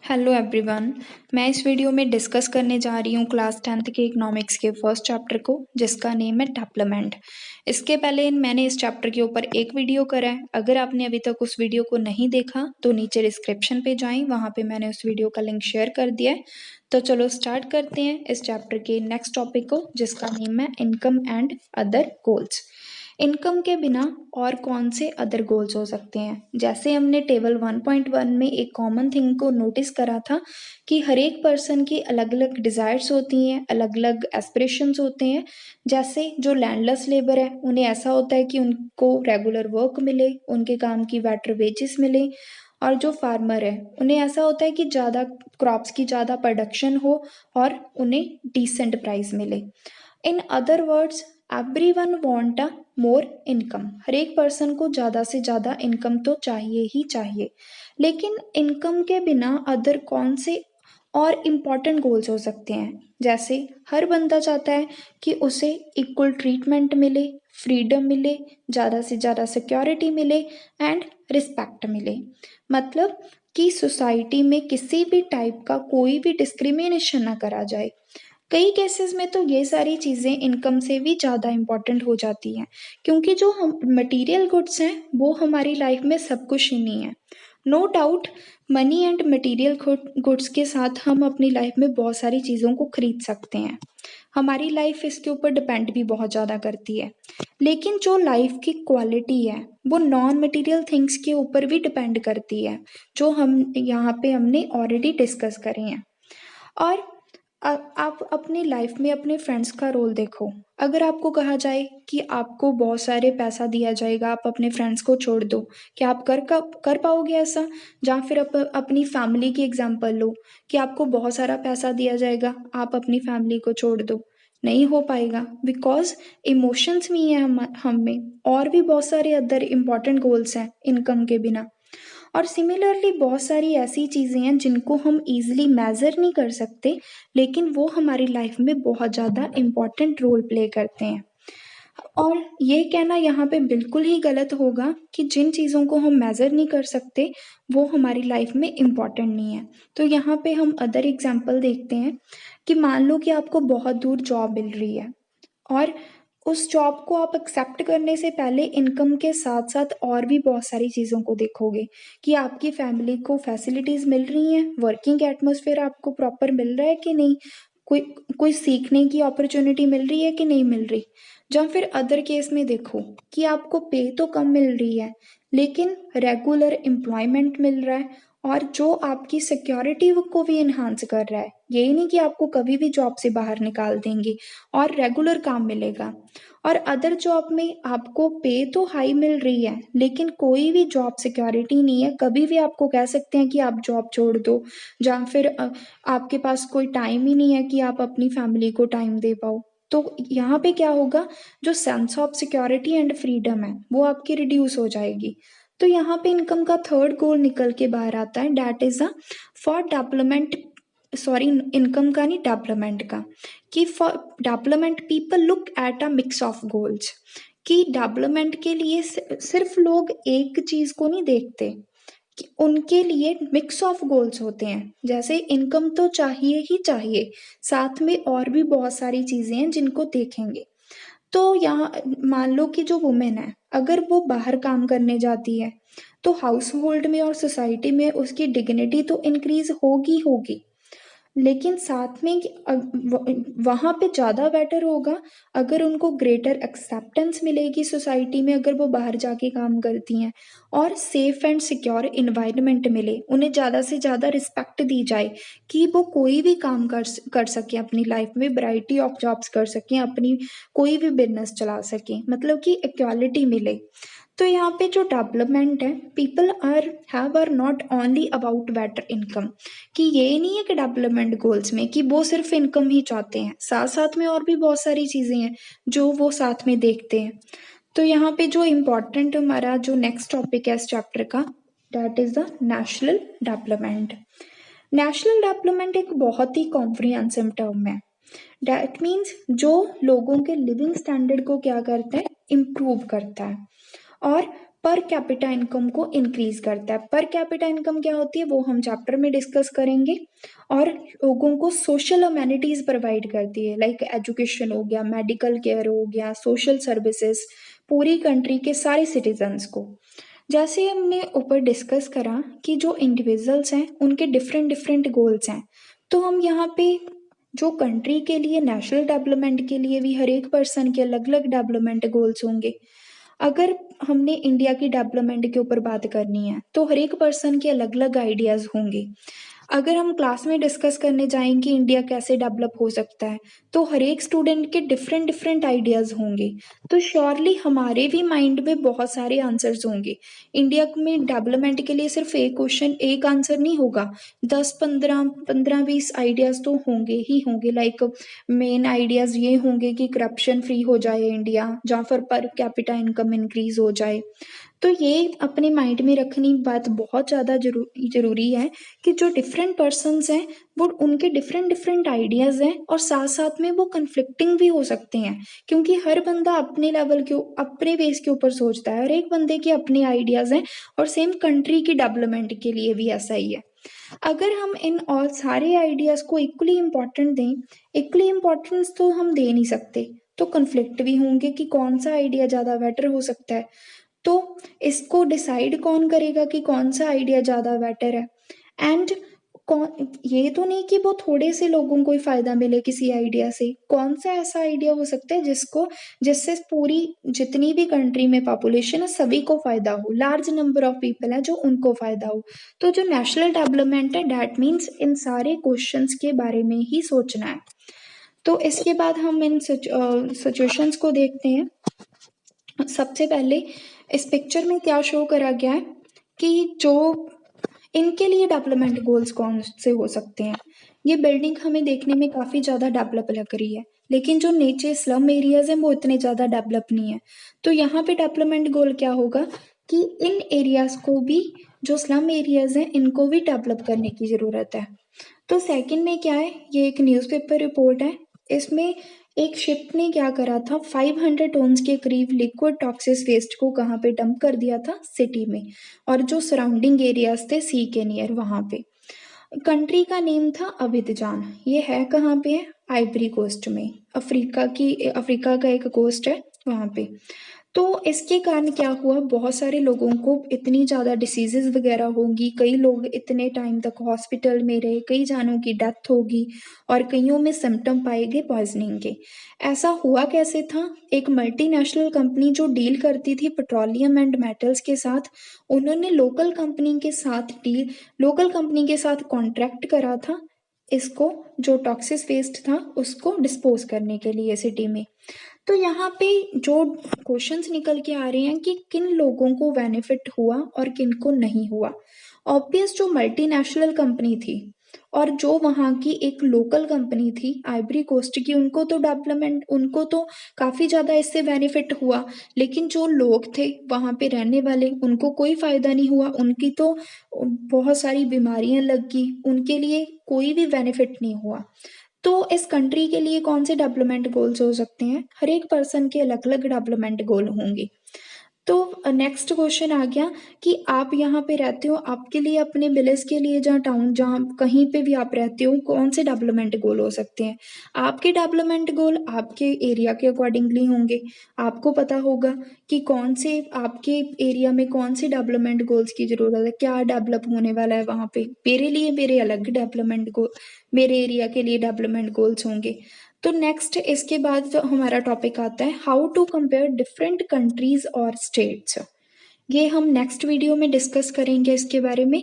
Hello everyone. मैं इस video में डिस्कस करने जा रही हूँ क्लास 10th के इकोनॉमिक्स के फर्स्ट चैप्टर को, जिसका नेम है डेवलपमेंट। इसके पहले मैंने इस चैप्टर के ऊपर एक वीडियो करा है। अगर आपने अभी तक उस वीडियो को नहीं देखा तो नीचे डिस्क्रिप्शन पे जाएं, वहाँ पे मैंने उस वीडियो का लिंक शेयर कर दिया है। तो चलो स्टार्ट करते हैं इस चैप्टर के नेक्स्ट टॉपिक को, जिसका नेम है income and other goals. Income के बिना और कौन से अदर गोल्स हो सकते हैं? जैसे हमने टेबल 1.1 में एक कॉमन थिंग को नोटिस करा था कि हर एक पर्सन की अलग अलग डिज़ायर्स होती हैं, अलग अलग एस्पिरेशंस होते हैं। जैसे जो लैंडलेस लेबर है, उन्हें ऐसा होता है कि उनको रेगुलर वर्क मिले, उनके काम की बेटर वेजेस मिले। और जो फार्मर है, उन्हें ऐसा होता है कि ज़्यादा क्रॉप्स की ज़्यादा प्रोडक्शन हो और उन्हें डिसेंट प्राइस मिले। In other words, everyone want a more income. हर एक पर्सन को ज़्यादा से ज़्यादा इनकम तो चाहिए ही चाहिए। लेकिन इनकम के बिना अदर कौन से और इम्पॉर्टेंट गोल्स हो सकते हैं? जैसे हर बंदा चाहता है कि उसे इक्वल ट्रीटमेंट मिले, फ्रीडम मिले, ज़्यादा से ज़्यादा सिक्योरिटी मिले एंड रिस्पेक्ट मिले। मतलब कि सोसाइटी में किसी भी टाइप का कोई भी डिस्क्रिमिनेशन ना करा जाए। कई केसेस में तो ये सारी चीज़ें इनकम से भी ज़्यादा इम्पॉर्टेंट हो जाती हैं, क्योंकि जो हम मटेरियल गुड्स हैं वो हमारी लाइफ में सब कुछ ही नहीं है। No doubt, money and material goods के साथ हम अपनी लाइफ में बहुत सारी चीज़ों को खरीद सकते हैं। हमारी लाइफ इसके ऊपर डिपेंड भी बहुत ज़्यादा करती है। लेकिन जो लाइफ की क्वालिटी है वो नॉन मटेरियल थिंग्स के ऊपर भी डिपेंड करती है, जो हम यहाँ पे हमने ऑलरेडी डिस्कस करे हैं। और आप अपनी लाइफ में अपने फ्रेंड्स का रोल देखो। अगर आपको कहा जाए कि आपको बहुत सारे पैसा दिया जाएगा, आप अपने फ्रेंड्स को छोड़ दो, क्या आप कर पाओगे ऐसा? या फिर अपनी फैमिली की एग्जांपल लो कि आपको बहुत सारा पैसा दिया जाएगा, आप अपनी फैमिली को छोड़ दो। नहीं हो पाएगा, बिकॉज इमोशंस भी हैं हम में, और भी बहुत सारे अदर इम्पॉर्टेंट गोल्स हैं इनकम के बिना। और सिमिलरली बहुत सारी ऐसी चीज़ें हैं जिनको हम इजीली मेज़र नहीं कर सकते, लेकिन वो हमारी लाइफ में बहुत ज़्यादा इम्पॉर्टेंट रोल प्ले करते हैं। और ये कहना यहाँ पे बिल्कुल ही गलत होगा कि जिन चीज़ों को हम मेज़र नहीं कर सकते वो हमारी लाइफ में इम्पॉर्टेंट नहीं है। तो यहाँ पे हम अदर एग्जांपल देखते हैं कि मान लो कि आपको बहुत दूर जॉब मिल रही है, और उस जॉब को आप एक्सेप्ट करने से पहले इनकम के साथ साथ और भी बहुत सारी चीज़ों को देखोगे कि आपकी फैमिली को फैसिलिटीज़ मिल रही हैं, वर्किंग एटमॉस्फेयर आपको प्रॉपर मिल रहा है कि नहीं, कोई कोई सीखने की अपॉर्चुनिटी मिल रही है कि नहीं मिल रही। या फिर अदर केस में देखो कि आपको पे तो कम मिल रही है, लेकिन रेगुलर एम्प्लॉयमेंट मिल रहा है, और जो आपकी सिक्योरिटी को भी इन्हांस कर रहा है। यही नहीं कि आपको कभी भी जॉब से बाहर निकाल देंगे और रेगुलर काम मिलेगा। और अदर जॉब में आपको पे तो हाई मिल रही है, लेकिन कोई भी जॉब सिक्योरिटी नहीं है। कभी भी आपको कह सकते हैं कि आप जॉब छोड़ दो, या फिर आपके पास कोई टाइम ही नहीं है कि आप अपनी फैमिली को टाइम दे पाओ। तो यहाँ पे क्या होगा, जो sense of security and freedom है वो आपकी रिड्यूस हो जाएगी। तो यहाँ पे इनकम का थर्ड गोल निकल के बाहर आता है, that is a for development. Sorry, income का नहीं, डेवलपमेंट का। कि for development people look at a mix of goals. कि डेवलपमेंट के लिए सिर्फ लोग एक चीज को नहीं देखते, कि उनके लिए मिक्स ऑफ गोल्स होते हैं। जैसे इनकम तो चाहिए ही चाहिए, साथ में और भी बहुत सारी चीजें हैं जिनको देखेंगे। तो यहाँ मान लो कि जो वुमेन है, अगर वो बाहर काम करने जाती है तो हाउस होल्ड में और सोसाइटी में उसकी डिग्निटी तो इंक्रीज होगी होगी, लेकिन साथ में वहाँ पे ज़्यादा बेटर होगा अगर उनको ग्रेटर एक्सेप्टेंस मिलेगी सोसाइटी में, अगर वो बाहर जाके काम करती हैं, और सेफ एंड सिक्योर इन्वायरमेंट मिले, उन्हें ज़्यादा से ज़्यादा रिस्पेक्ट दी जाए कि वो कोई भी काम कर सकें अपनी लाइफ में, वैरायटी ऑफ जॉब्स कर सकें, अपनी कोई भी बिजनेस चला सकें, मतलब कि इक्वालिटी मिले। तो यहाँ पे जो डेवलपमेंट है, people are not only about better income. कि ये नहीं है कि डेवलपमेंट गोल्स में कि वो सिर्फ इनकम ही चाहते हैं, साथ साथ में और भी बहुत सारी चीजें हैं जो वो साथ में देखते हैं। तो यहाँ पे जो इम्पोर्टेंट हमारा जो नेक्स्ट टॉपिक है इस चैप्टर का, that is the national development. National development एक बहुत ही कॉम्प्रिहेंसिव टर्म है। दैट मीन्स जो लोगों के लिविंग स्टैंडर्ड को क्या करता है, इम्प्रूव करता है। और पर कैपिटा इनकम को इंक्रीज करता है। पर कैपिटा इनकम क्या होती है वो हम चैप्टर में डिस्कस करेंगे। और लोगों को सोशल अमेनिटीज प्रोवाइड करती है, लाइक एजुकेशन हो गया, मेडिकल केयर हो गया, सोशल सर्विसेज पूरी कंट्री के सारे सिटीजन्स को। जैसे हमने ऊपर डिस्कस करा कि जो इंडिविजुअल्स हैं उनके डिफरेंट डिफरेंट गोल्स हैं, तो हम यहाँ पे जो कंट्री के लिए, नेशनल डेवलपमेंट के लिए भी हर एक पर्सन के अलग अलग डेवलपमेंट गोल्स होंगे। अगर हमने इंडिया की डेवलपमेंट के ऊपर बात करनी है तो हर एक पर्सन के अलग अलग आइडियाज होंगे। अगर हम क्लास में डिस्कस करने जाएं कि इंडिया कैसे डेवलप हो सकता है, तो हर एक स्टूडेंट के डिफरेंट डिफरेंट आइडियाज होंगे, तो श्योरली हमारे भी माइंड में बहुत सारे आंसर्स होंगे। इंडिया में डेवलपमेंट के लिए सिर्फ एक क्वेश्चन, एक आंसर नहीं होगा, 10 15 20 आइडियाज तो होंगे ही होंगे। लाइक मेन आइडियाज ये होंगे कि करप्शन फ्री हो जाए इंडिया, जहाँ पर कैपिटा इनकम इंक्रीज हो जाए। तो ये अपने माइंड में रखनी बात बहुत ज़्यादा जरूरी है कि जो डिफरेंट पर्सन्स हैं वो उनके डिफरेंट डिफरेंट आइडियाज़ हैं, और साथ साथ में वो कन्फ्लिक्टिंग भी हो सकते हैं, क्योंकि हर बंदा अपने लेवल के अपने बेस के ऊपर सोचता है। हर एक बंदे के अपने आइडियाज़ हैं, और सेम कंट्री की डेवलपमेंट के लिए भी ऐसा ही है। अगर हम इन और सारे आइडियाज़ को इक्वली इम्पोर्टेंट दें, इक्वली इम्पोर्टेंस तो हम दे नहीं सकते, तो कन्फ्लिक्ट भी होंगे कि कौन सा आइडिया ज़्यादा बेटर हो सकता है। तो इसको डिसाइड कौन करेगा कि कौन सा आइडिया ज़्यादा बेटर है। एंड कौन, ये तो नहीं कि वो थोड़े से लोगों को ही फायदा मिले किसी आइडिया से, कौन सा ऐसा आइडिया हो सकता है जिससे पूरी जितनी भी कंट्री में पॉपुलेशन है सभी को फायदा हो, लार्ज नंबर ऑफ पीपल है जो उनको फायदा हो। तो जो नेशनल डेवलपमेंट है दैट मीन्स इन सारे क्वेश्चंस के बारे में ही सोचना है। तो इसके बाद हम इन सिचुएशंस को देखते हैं। सबसे पहले इस पिक्चर में क्या शो करा गया है कि जो इनके लिए डेवलपमेंट गोल्स कौन से हो सकते हैं। ये बिल्डिंग हमें देखने में काफ़ी ज़्यादा डेवलप लग रही है, लेकिन जो नीचे स्लम एरियाज हैं वो इतने ज़्यादा डेवलप नहीं है। तो यहाँ पे डेवलपमेंट गोल क्या होगा कि इन एरियाज को भी, जो स्लम एरियाज हैं इनको भी डेवलप करने की ज़रूरत है। तो सेकंड में क्या है, ये एक न्यूज़पेपर रिपोर्ट है। इसमें एक शिप ने क्या करा था, 500 टन्स के करीब लिक्विड टॉक्सिक वेस्ट को कहाँ पे डंप कर दिया था, सिटी में, और जो सराउंडिंग एरियाज थे सी के नियर वहाँ पे। कंट्री का नेम था अबिदजान। ये है कहाँ पे है, आइवरी कोस्ट में, अफ्रीका का एक कोस्ट है वहाँ पे। तो इसके कारण क्या हुआ, बहुत सारे लोगों को इतनी ज़्यादा डिसीजेज वगैरह होगी, कई लोग इतने टाइम तक हॉस्पिटल में रहे, कई जानों की डेथ होगी, और कईयों में सिम्टम पाए गए पॉइजनिंग के। ऐसा हुआ कैसे था, एक मल्टीनेशनल कंपनी जो डील करती थी पेट्रोलियम एंड मेटल्स के साथ, उन्होंने लोकल कंपनी के साथ कॉन्ट्रैक्ट करा था इसको, जो टॉक्सिक वेस्ट था उसको डिस्पोज करने के लिए सिटी में। तो यहाँ पे जो क्वेश्चंस निकल के आ रहे हैं कि किन लोगों को बेनिफिट हुआ और किन को नहीं हुआ। ऑब्वियस जो मल्टीनेशनल कंपनी थी और जो वहाँ की एक लोकल कंपनी थी आइवरी कोस्ट की, उनको तो काफ़ी ज़्यादा इससे बेनिफिट हुआ, लेकिन जो लोग थे वहाँ पे रहने वाले उनको कोई फ़ायदा नहीं हुआ, उनकी तो बहुत सारी बीमारियां लग गई, उनके लिए कोई भी बेनिफिट नहीं हुआ। तो इस कंट्री के लिए कौन से डेवलपमेंट गोल्स हो सकते हैं, हर एक पर्सन के अलग अलग डेवलपमेंट गोल होंगे। तो नेक्स्ट क्वेश्चन आ गया कि आप यहाँ पे रहते हो, आपके लिए अपने विलेज के लिए, जहाँ कहीं पे भी आप रहते हो, कौन से डेवलपमेंट गोल हो सकते हैं। आपके डेवलपमेंट गोल आपके एरिया के अकॉर्डिंगली होंगे। आपको पता होगा कि कौन से आपके एरिया में कौन से डेवलपमेंट गोल्स की जरूरत है, क्या डेवलप होने वाला है वहाँ पे। मेरे लिए मेरे अलग डेवलपमेंट गोल, मेरे एरिया के लिए डेवलपमेंट गोल्स होंगे। तो नेक्स्ट इसके बाद जो हमारा टॉपिक आता है, how to compare different countries और स्टेट्स। ये हम नेक्स्ट वीडियो में डिस्कस करेंगे इसके बारे में।